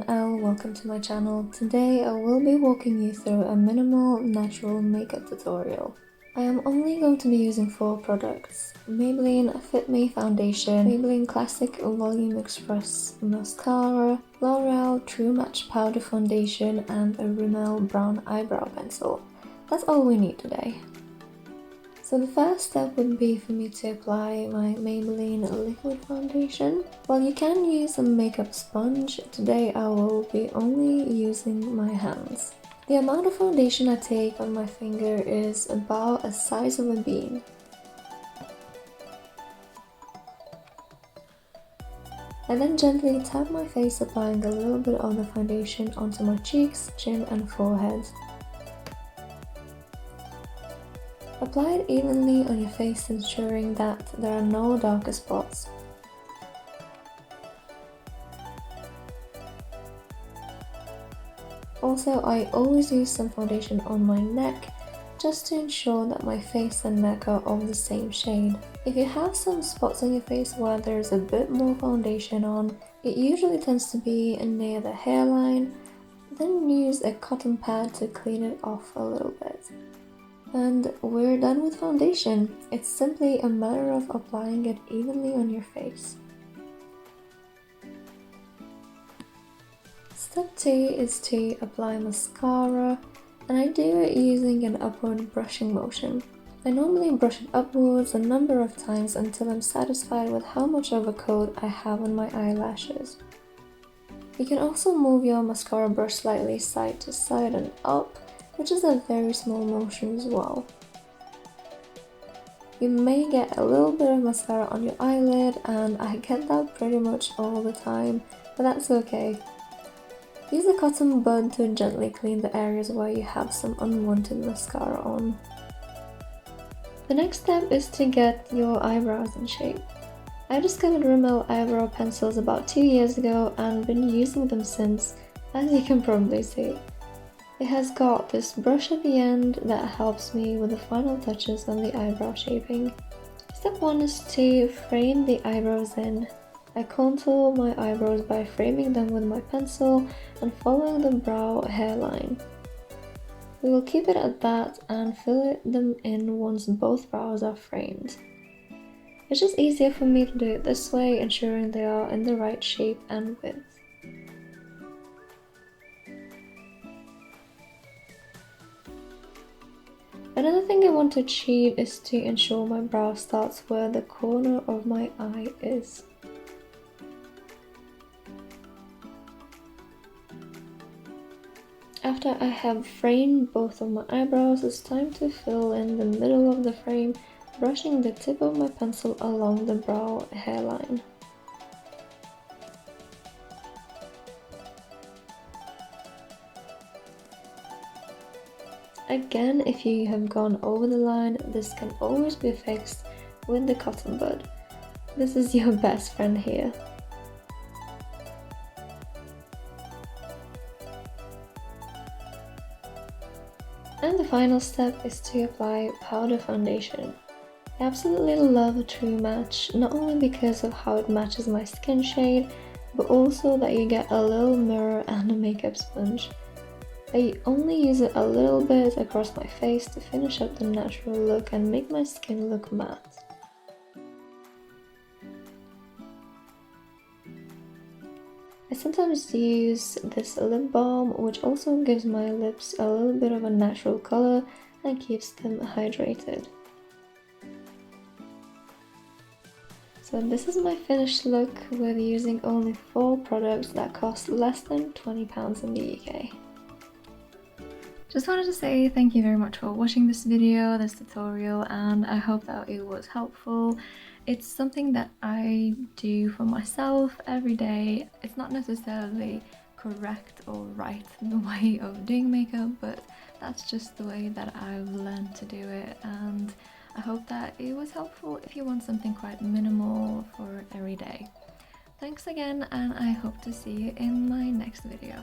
I'm Elle, welcome to my channel. Today I will be walking you through a minimal natural makeup tutorial. I am only going to be using 4 products: Maybelline Fit Me Foundation, Maybelline Classic Volume Express Mascara, L'Oreal True Match Powder Foundation, and a Rimmel Brown Eyebrow Pencil. That's all we need today. So the first step would be for me to apply my Maybelline liquid foundation. Well, you can use a makeup sponge. Today I will be only using my hands. The amount of foundation I take on my finger is about the size of a bean. I then gently tap my face, applying a little bit of the foundation onto my cheeks, chin and forehead. Apply it evenly on your face, ensuring that there are no darker spots. Also, I always use some foundation on my neck, just to ensure that my face and neck are of the same shade. If you have some spots on your face where there's a bit more foundation on, it usually tends to be near the hairline. Then use a cotton pad to clean it off a little bit. And we're done with foundation. It's simply a matter of applying it evenly on your face. Step 2 is to apply mascara, and I do it using an upward brushing motion. I normally brush it upwards a number of times until I'm satisfied with how much of a coat I have on my eyelashes. You can also move your mascara brush slightly side to side and up, which is a very small motion as well. You may get a little bit of mascara on your eyelid, and I get that pretty much all the time, but that's okay. Use a cotton bud to gently clean the areas where you have some unwanted mascara on. The next step is to get your eyebrows in shape. I discovered Rimmel eyebrow pencils about 2 years ago and been using them since, as you can probably see. It has got this brush at the end that helps me with the final touches on the eyebrow shaping. Step 1 is to frame the eyebrows in. I contour my eyebrows by framing them with my pencil and following the brow hairline. We will keep it at that and fill them in once both brows are framed. It's just easier for me to do it this way, ensuring they are in the right shape and width. Another thing I want to achieve is to ensure my brow starts where the corner of my eye is. After I have framed both of my eyebrows, it's time to fill in the middle of the frame, brushing the tip of my pencil along the brow hairline. Again, if you have gone over the line, this can always be fixed with the cotton bud. This is your best friend here. And the final step is to apply powder foundation. I absolutely love True Match, not only because of how it matches my skin shade, but also that you get a little mirror and a makeup sponge. I only use it a little bit across my face to finish up the natural look and make my skin look matte. I sometimes use this lip balm, which also gives my lips a little bit of a natural color and keeps them hydrated. So this is my finished look with using only 4 products that cost less than £20 in the UK. Just wanted to say thank you very much for watching this video, this tutorial, and I hope that it was helpful. It's something that I do for myself every day. It's not necessarily correct or right the way of doing makeup, but that's just the way that I've learned to do it, and I hope that it was helpful if you want something quite minimal for every day. Thanks again, and I hope to see you in my next video.